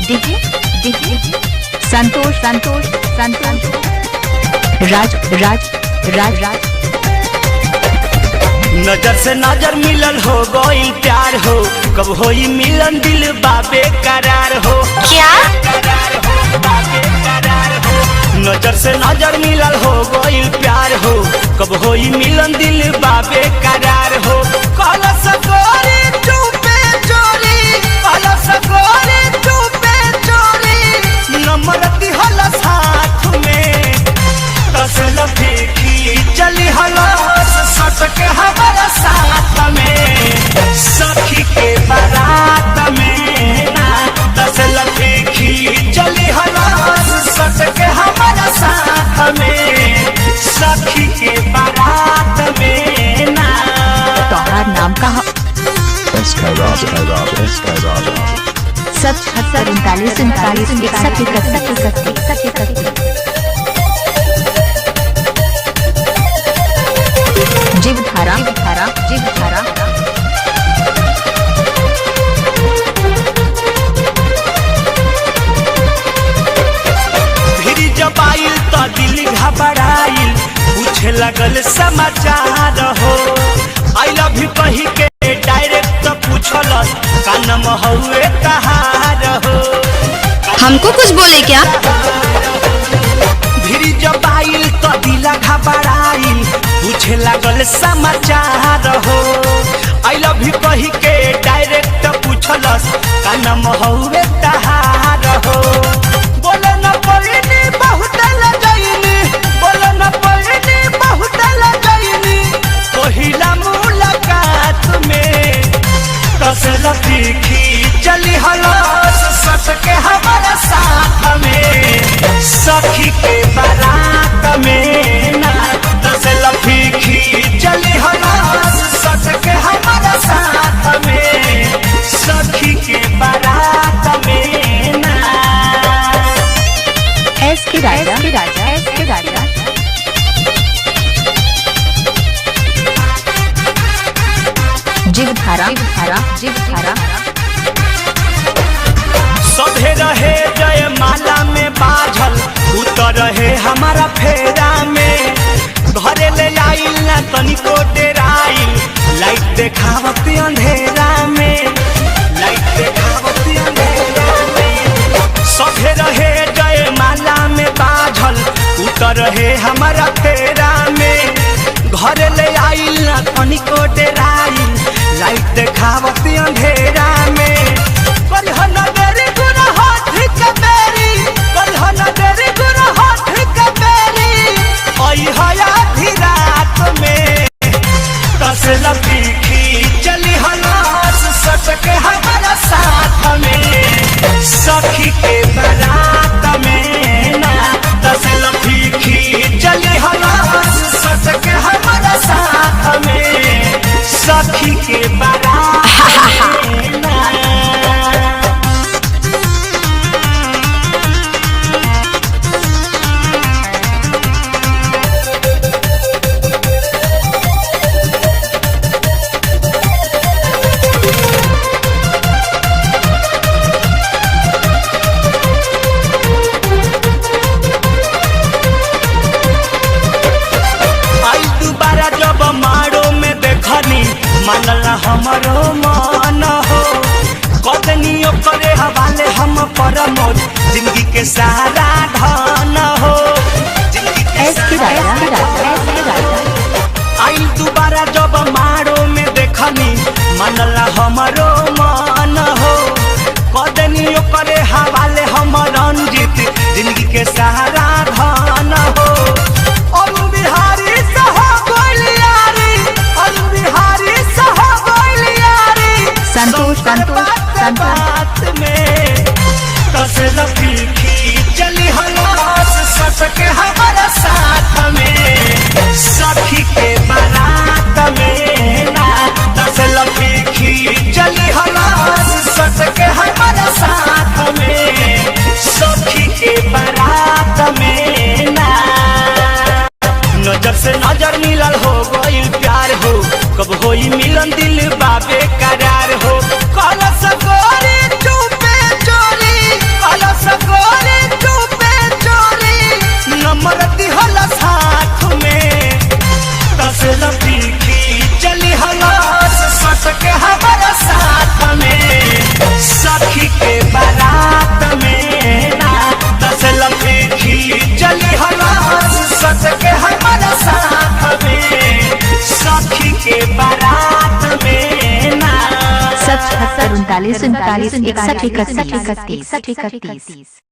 DJ DJ Santosh Santosh Santosh राज राज राज राज। नजर से नजर मिलल हो गइल प्यार हो, कब होई मिलन दिल बाबे करार हो। क्या नजर से नजर मिलल हो गइल प्यार हो, कब होई मिलन दिल बाबे करार हो। काला सकोरी चुपे चोरी, काला सकोरी चुपे चोरी, नंबर दिहल साथ में तसल फेंकी चली हलास सटके हमारा साथ में, सखी के बारात में ना तसल फेंकी चली हलास सटके हमारा साथ में, सखी के बारात में ना। तोहार नाम कहा? SK Raja, SK Raja। 77 39 61 Jiwdhara Jiwdhara Jiwdhara. भिरी जब आइल तो दिल घबराइल, पूछे लगल समाचार हो। आई लव यू कही के डायरेक्ट पूछलस का नाम हउए कहार हो। हमको कुछ बोले क्या? भिरी जब आइल तो दिल घबराइल, पूछे लगल समाचार हो। आई लव यू कही के डायरेक्ट पूछलस का नाम हउए कहार हो। बोले न पड़नी बहुत लजैनी, बोले न पड़नी बहुत लजैनी, पहिला मुलाकात में तसल तीखी चली हलास सटके हमारा साथ में, सखी के बारात में ना तसल तीखी चली हलास सटके हमारा साथ में, सखी के बारात में ना। SK राजा SK राजा। जीवधारा जीवधारा जीवधारा। सभे रहे जय माला में बाझल, उतर रहे हमारा फेरा में। घरे ले आइल ना तनिको डेराइल, लाइट देखावत अंधेरा में, लाइट देखावत अंधेरा में। सभे रहे जय माला में बाझल, उतर रहे हमारा फेरा में। घरे ले आइल ना तनिको डेराइल, लाइट देखावत अंधेरा में। चली हलास सटके हमारा साथ में, सखी के बारात में ना तसल फीकी चली हलास सटके हमारा साथ में, सखी के बारात में ना। मानल हमरो मन हो, कदनियो करे हवाले हम परमोद, जिंदगी के सारा धन हो। SK राजा आई दोबारा जब मारो में देखनी, मानल हमरो मन हो, कदनियो करे हवाले हम रंजित, जिंदगी के सारा धन हो। अरुण बिहारी सह गोलियारी, अरुण बिहारी सह गोलियारी, संतोष संतोष संतोष में तसल फीकी चली हलास सटके हमारा साथ में, सखी के बारात में ना तसल फीकी चली हलास सटके हमारा साथ में, सखी के बारात में ना। नजर से नजर मिलल हो गइल प्यार हो, कब होई मिलन दिल बाबे करार हो। काला सकोरी चुपे चोरी, उनतालीस 61 61 61 61